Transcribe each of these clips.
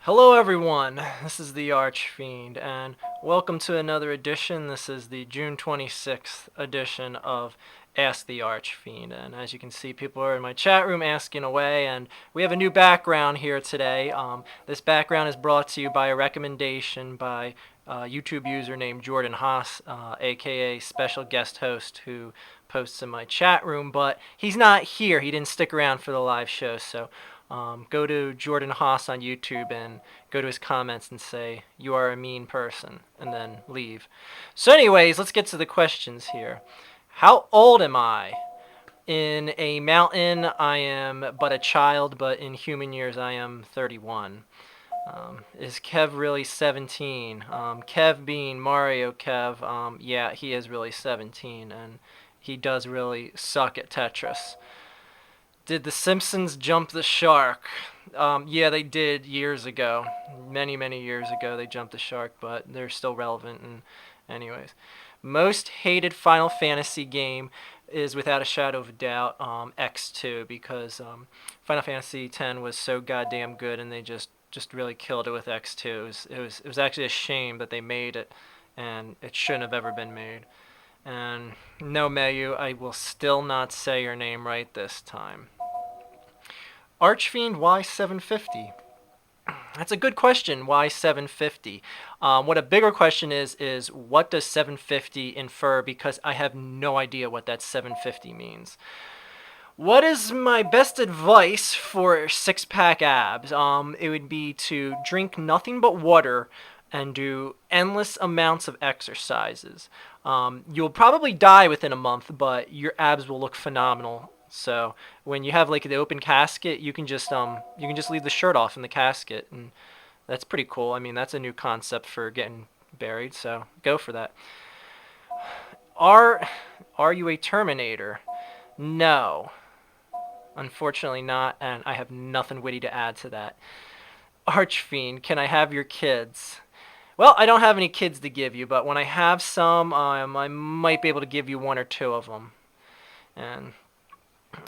Hello everyone, this is the Archfiend, and welcome to another edition. This is the June 26th edition of Ask the Archfiend, and as you can see, people are in my chat room asking away, and we have a new background here today. This background is brought to you by a recommendation by a YouTube user named Jordan Haas, aka Special Guest Host, who posts in my chat room, but he's not here. He didn't stick around for the live show, so go to Jordan Haas on YouTube and go to his comments and say, "You are a mean person," and then leave. So, anyways, let's get to the questions here. How old am I? In a mountain, I am but a child, but in human years, I am 31. Is Kev really 17? Kev being Mario Kev, yeah, he is really 17, and he does really suck at Tetris. Did the Simpsons jump the shark? Yeah, they did years ago. Many, many years ago, they jumped the shark, but they're still relevant. And, anyways, most hated Final Fantasy game is without a shadow of a doubt X2 because Final Fantasy X was so goddamn good, and they just really killed it with X2. It was actually a shame that they made it, and it shouldn't have ever been made. And no, Mayu, I will still not say your name right this time. Archfiend, why 750? That's a good question. Why 750? What a bigger question is what does 750 infer? Because I have no idea what that 750 means. What is my best advice for six-pack abs? It would be to drink nothing but water and do endless amounts of exercises. You'll probably die within a month, but your abs will look phenomenal. So when you have like the open casket, you can just leave the shirt off in the casket, and that's pretty cool. I mean, that's a new concept for getting buried. So go for that. Are are you a Terminator? No, unfortunately not, and I have nothing witty to add to that. Archfiend, can I have your kids? Well, I don't have any kids to give you, but when I have some, I might be able to give you one or two of them. And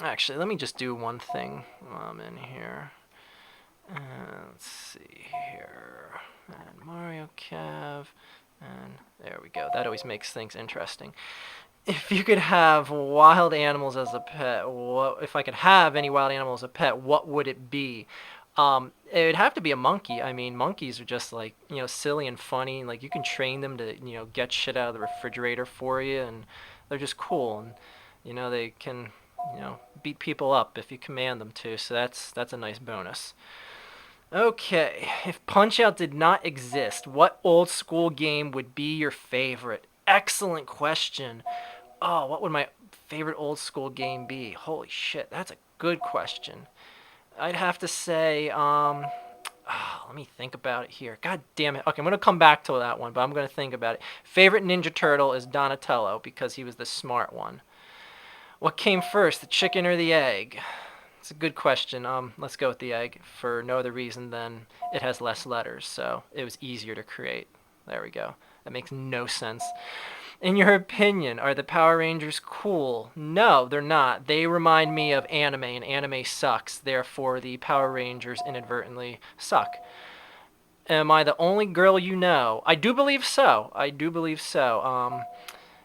actually, let me just do one thing while I'm in here. Let's see here. And Mario Cav. And there we go. That always makes things interesting. If you could have wild animals as a pet, if I could have any wild animal as a pet, what would it be? It would have to be a monkey. I mean, monkeys are just like, silly and funny. Like, you can train them to, get shit out of the refrigerator for you, and they're just cool. And, they can, beat people up if you command them to. So that's a nice bonus. Okay, if Punch Out did not exist, what old school game would be your favorite? Excellent question. Oh, what would my favorite old school game be? Holy shit, that's a good question. I'd have to say, let me think about it here. God damn it. Okay, I'm going to come back to that one, but I'm going to think about it. Favorite Ninja Turtle is Donatello because he was the smart one. What came first, the chicken or the egg? It's a good question. Let's go with the egg for no other reason than it has less letters, so it was easier to create. There we go. That makes no sense. In your opinion, are the Power Rangers cool? No, they're not. They remind me of anime, and anime sucks. Therefore, the Power Rangers inadvertently suck. Am I the only girl you know? I do believe so. I do believe so.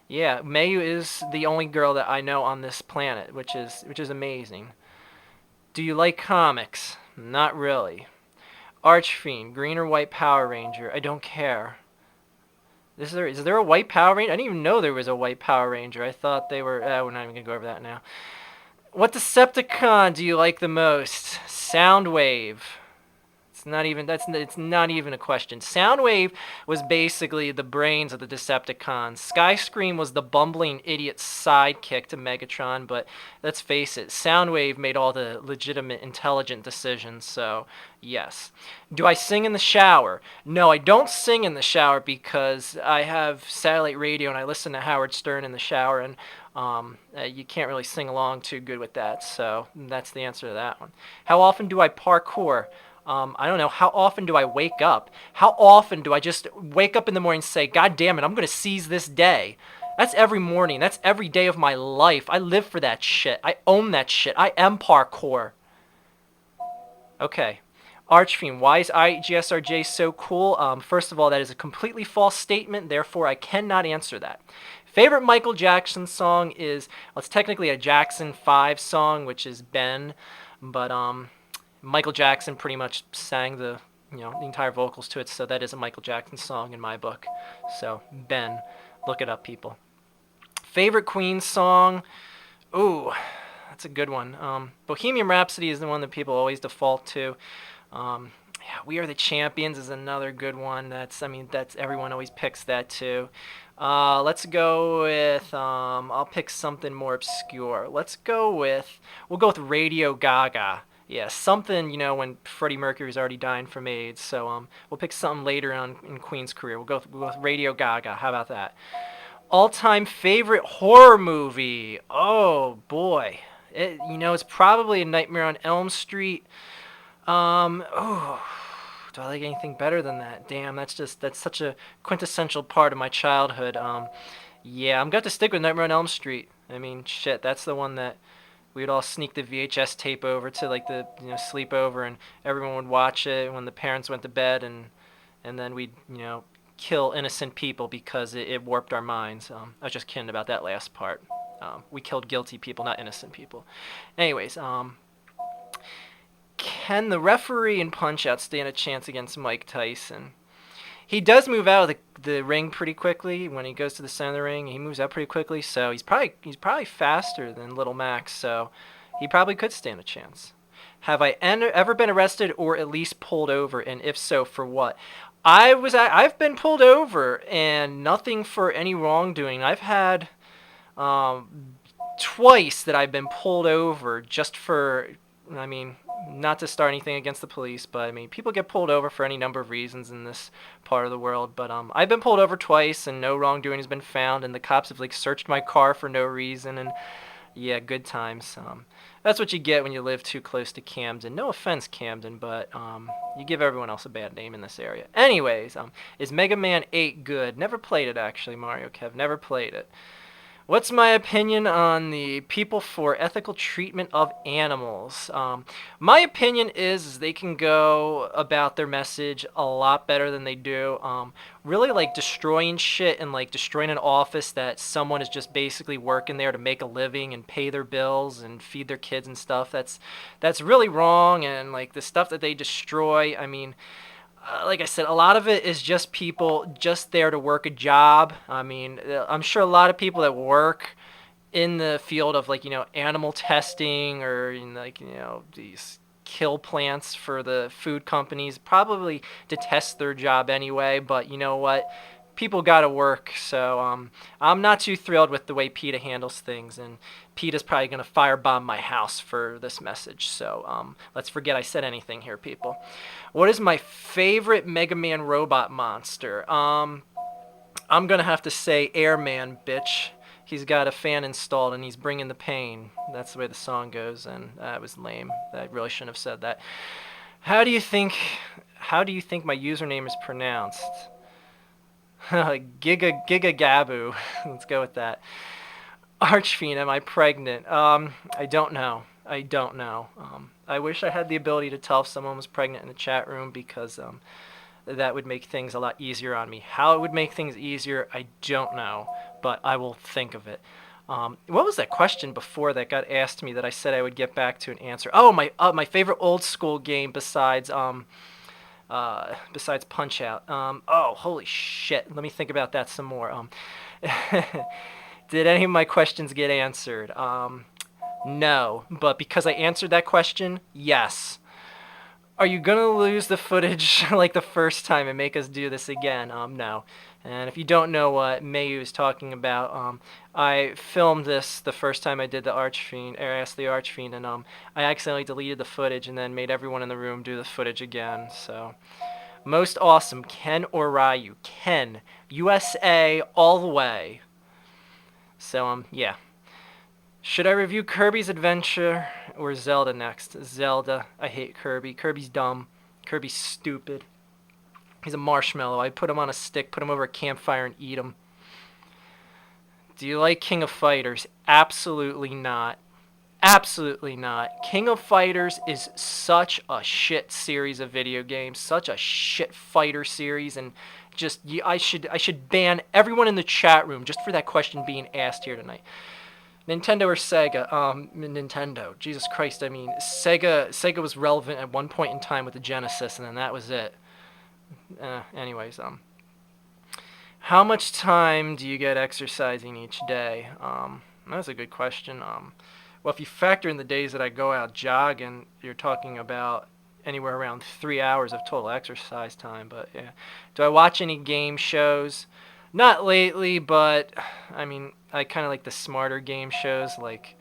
Yeah, Mayu is the only girl that I know on this planet, which is amazing. Do you like comics? Not really. Archfiend, green or white Power Ranger? I don't care. Is there a white Power Ranger? I didn't even know there was a white Power Ranger. I thought they were. We're not even gonna go over that now. What Decepticon do you like the most? Soundwave. It's not even a question. Soundwave was basically the brains of the Decepticons. Skyscream was the bumbling idiot sidekick to Megatron, but let's face it, Soundwave made all the legitimate, intelligent decisions, so yes. Do I sing in the shower? No, I don't sing in the shower because I have satellite radio and I listen to Howard Stern in the shower, and you can't really sing along too good with that, so that's the answer to that one. How often do I parkour? I don't know. How often do I wake up? How often do I just wake up in the morning and say, God damn it, I'm going to seize this day? That's every morning. That's every day of my life. I live for that shit. I own that shit. I am parkour. Okay. Archfiend, why is IGSRJ so cool? First of all, that is a completely false statement, therefore I cannot answer that. Favorite Michael Jackson song is, well, it's technically a Jackson 5 song, which is Ben, but Michael Jackson pretty much sang the entire vocals to it, so that is a Michael Jackson song in my book. So Ben, look it up, people. Favorite Queen song? Ooh, that's a good one. Bohemian Rhapsody is the one that people always default to. Yeah, We Are the Champions is another good one. That's everyone always picks that too. Let's go with I'll pick something more obscure. We'll go with Radio Gaga. Yeah, something, when Freddie Mercury's already dying from AIDS. So we'll pick something later on in Queen's career. We'll go with Radio Gaga. How about that? All-time favorite horror movie. Oh boy. It's probably A Nightmare on Elm Street. Oh, do I like anything better than that? Damn, that's such a quintessential part of my childhood. Yeah, I'm going to stick with Nightmare on Elm Street. I mean, shit, that's the one that we would all sneak the VHS tape over to, like, the sleepover, and everyone would watch it when the parents went to bed, and then we'd kill innocent people because it warped our minds. I was just kidding about that last part. We killed guilty people, not innocent people. Anyways, can the referee in Punch-Out stand a chance against Mike Tyson? He does move out of the ring pretty quickly. When he goes to the center of the ring, he moves out pretty quickly, so he's probably faster than Little Max, so he probably could stand a chance. Have I ever been arrested or at least pulled over, and if so, for what? I've been pulled over, and nothing for any wrongdoing. I've had twice that I've been pulled over just for, not to start anything against the police, but people get pulled over for any number of reasons in this part of the world. But I've been pulled over twice, and no wrongdoing has been found, and the cops have searched my car for no reason, and yeah, good times. That's what you get when you live too close to Camden. No offense, Camden, but you give everyone else a bad name in this area. Anyways, is Mega Man 8 good? Never played it, actually, Mario Kev. Never played it. What's my opinion on the people for ethical treatment of animals? My opinion is they can go about their message a lot better than they do. Really destroying shit and destroying an office that someone is just basically working there to make a living and pay their bills and feed their kids and stuff. That's really wrong, and the stuff that they destroy, like I said, a lot of it is just people just there to work a job. I'm sure a lot of people that work in the field of animal testing or these kill plants for the food companies probably detest their job anyway, but you know what? People gotta work, so I'm not too thrilled with the way PETA handles things, and PETA's probably gonna firebomb my house for this message, so let's forget I said anything here, people. What is my favorite Mega Man robot monster? I'm gonna have to say Airman, bitch. He's got a fan installed and he's bringing the pain. That's the way the song goes, and that was lame. I really shouldn't have said that. How do you think my username is pronounced? Giga Gabu. Let's go with that. Archfiend, am I pregnant? I don't know. I wish I had the ability to tell if someone was pregnant in the chat room, because that would make things a lot easier on me. How it would make things easier, I don't know, but I will think of it. What was that question before that got asked me that I said I would get back to an answer? Oh, my favorite old school game besides Punch-Out. Oh, holy shit. Let me think about that some more. Did any of my questions get answered? No, but because I answered that question, yes. Are you gonna lose the footage like the first time and make us do this again? No. And if you don't know what Mayu is talking about, I filmed this the first time I did the Archfiend, or asked the Archfiend, and I accidentally deleted the footage and then made everyone in the room do the footage again. So, most awesome, Ken or Ryu? Ken, USA all the way. So yeah. Should I review Kirby's Adventure or Zelda next? Zelda. I hate Kirby. Kirby's dumb. Kirby's stupid. He's a marshmallow. I'd put him on a stick, put him over a campfire, and eat him. Do you like King of Fighters? Absolutely not. Absolutely not. King of Fighters is such a shit series of video games, such a shit fighter series, and just I should ban everyone in the chat room just for that question being asked here tonight. Nintendo or Sega? Nintendo. Jesus Christ, I mean, Sega was relevant at one point in time with the Genesis, and then that was it. Anyways, how much time do you get exercising each day? That's a good question. Well, if you factor in the days that I go out jogging, you're talking about anywhere around 3 hours of total exercise time. But yeah, do I watch any game shows? Not lately, but I mean, I kind of like the smarter game shows like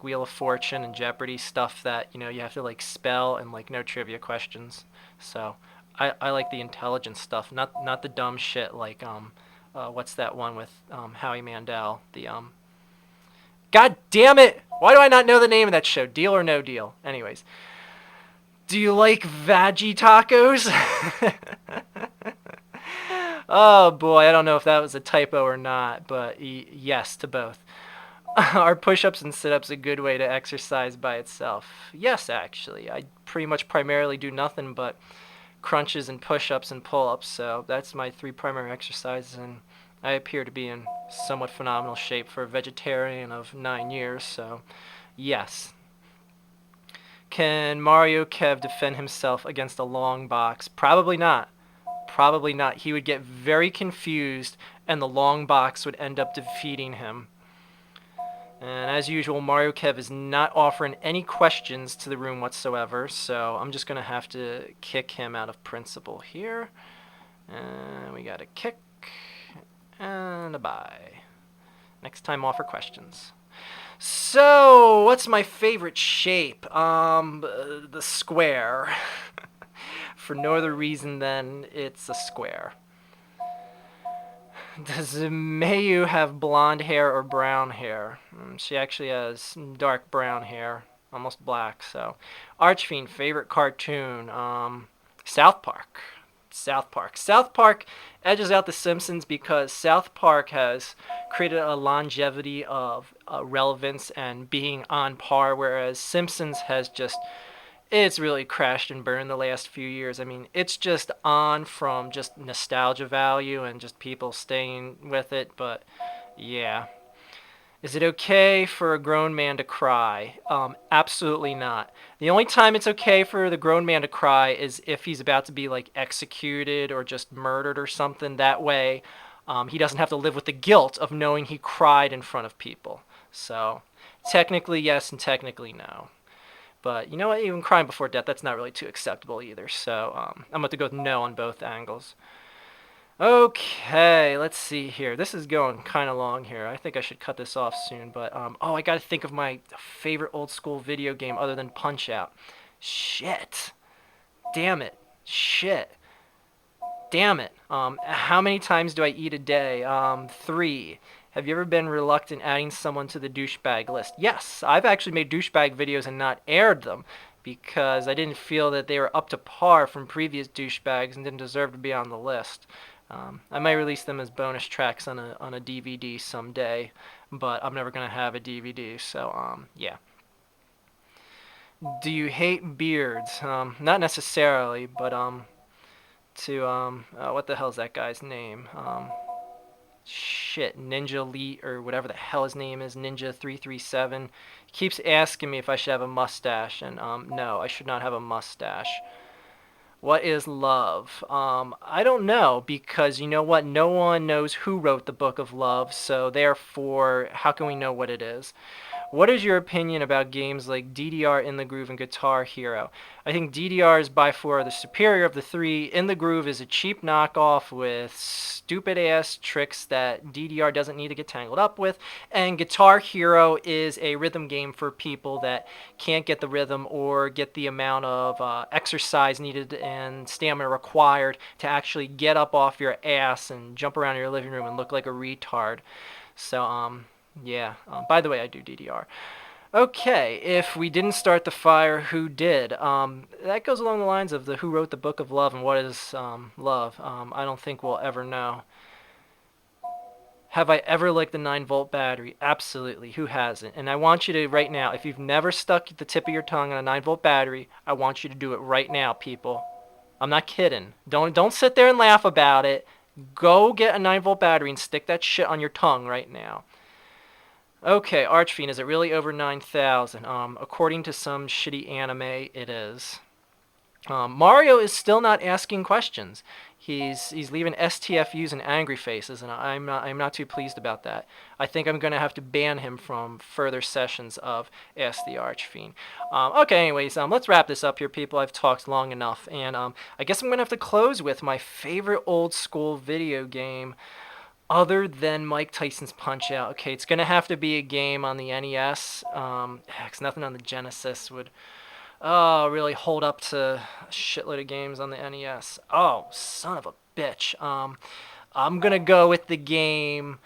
Wheel of Fortune and Jeopardy, stuff that you have to like spell and like no trivia questions. So I like the intelligent stuff, not the dumb shit like what's that one with Howie Mandel? The God damn it! Why do I not know the name of that show? Deal or No Deal? Anyways, do you like veggie tacos? Oh boy, I don't know if that was a typo or not, but yes to both. Are push-ups and sit-ups a good way to exercise by itself? Yes, actually. I pretty much primarily do nothing but crunches and push-ups and pull-ups, so that's my three primary exercises, and I appear to be in somewhat phenomenal shape for a vegetarian of 9 years, so yes. Can Mario Kev defend himself against a long box? Probably not. Probably not. He would get very confused, and the long box would end up defeating him. And as usual, Mario Kev is not offering any questions to the room whatsoever, so I'm just going to have to kick him out of principle here. And we got a kick and a bye. Next time, offer questions. So, what's my favorite shape? The square. For no other reason than it's a square. Does Mayu have blonde hair or brown hair? She actually has dark brown hair, almost black. So, Archfiend, favorite cartoon? South Park. South Park. South Park edges out The Simpsons because South Park has created a longevity of relevance and being on par, whereas Simpsons has just it's really crashed and burned the last few years. I mean, it's just on from just nostalgia value and just people staying with it. But yeah. Is it okay for a grown man to cry? Absolutely not. The only time it's okay for the grown man to cry is if he's about to be like executed or just murdered or something. That way, he doesn't have to live with the guilt of knowing he cried in front of people. So, technically yes and technically no. But you know what? Even crying before death, that's not really too acceptable either. So I'm going to go with no on both angles. Okay, let's see here. This is going kind of long here. I think I should cut this off soon. But, I got to think of my favorite old school video game other than Punch-Out. Shit. Damn it. Shit. Damn it. How many times do I eat a day? 3. Have you ever been reluctant adding someone to the douchebag list? Yes, I've actually made douchebag videos and not aired them because I didn't feel that they were up to par from previous douchebags and didn't deserve to be on the list. I might release them as bonus tracks on a DVD someday, but I'm never going to have a DVD, so yeah. Do you hate beards? Not necessarily, but what the hell's that guy's name? Shit, Ninja Elite or whatever the hell his name is, Ninja337, keeps asking me if I should have a mustache, and no, I should not have a mustache. What is love? I don't know, because you know what? No one knows who wrote the book of love, so therefore, how can we know what it is? What is your opinion about games like DDR, In the Groove, and Guitar Hero? I think DDR is by far the superior of the three. In the Groove is a cheap knockoff with stupid-ass tricks that DDR doesn't need to get tangled up with. And Guitar Hero is a rhythm game for people that can't get the rhythm or get the amount of exercise needed and stamina required to actually get up off your ass and jump around your living room and look like a retard. So, yeah. By the way, I do DDR. Okay, if we didn't start the fire, who did? That goes along the lines of the who wrote the book of love and what is love. I don't think we'll ever know. Have I ever liked the 9-volt battery? Absolutely. Who hasn't? And I want you to, right now, if you've never stuck the tip of your tongue on a 9-volt battery, I want you to do it right now, people. I'm not kidding. Don't sit there and laugh about it. Go get a 9-volt battery and stick that shit on your tongue right now. Okay, Archfiend, is it really over 9,000? According to some shitty anime, it is. Mario is still not asking questions. He's leaving STFUs and angry faces, and I'm not too pleased about that. I think I'm gonna have to ban him from further sessions of Ask the Archfiend. Okay, anyways, let's wrap this up here, people. I've talked long enough, and I guess I'm gonna have to close with my favorite old school video game, other than Mike Tyson's Punch Out. Okay, it's gonna have to be a game on the NES. 'Cause nothing on the Genesis would really hold up to a shitload of games on the NES. Oh, son of a bitch. I'm gonna go with the game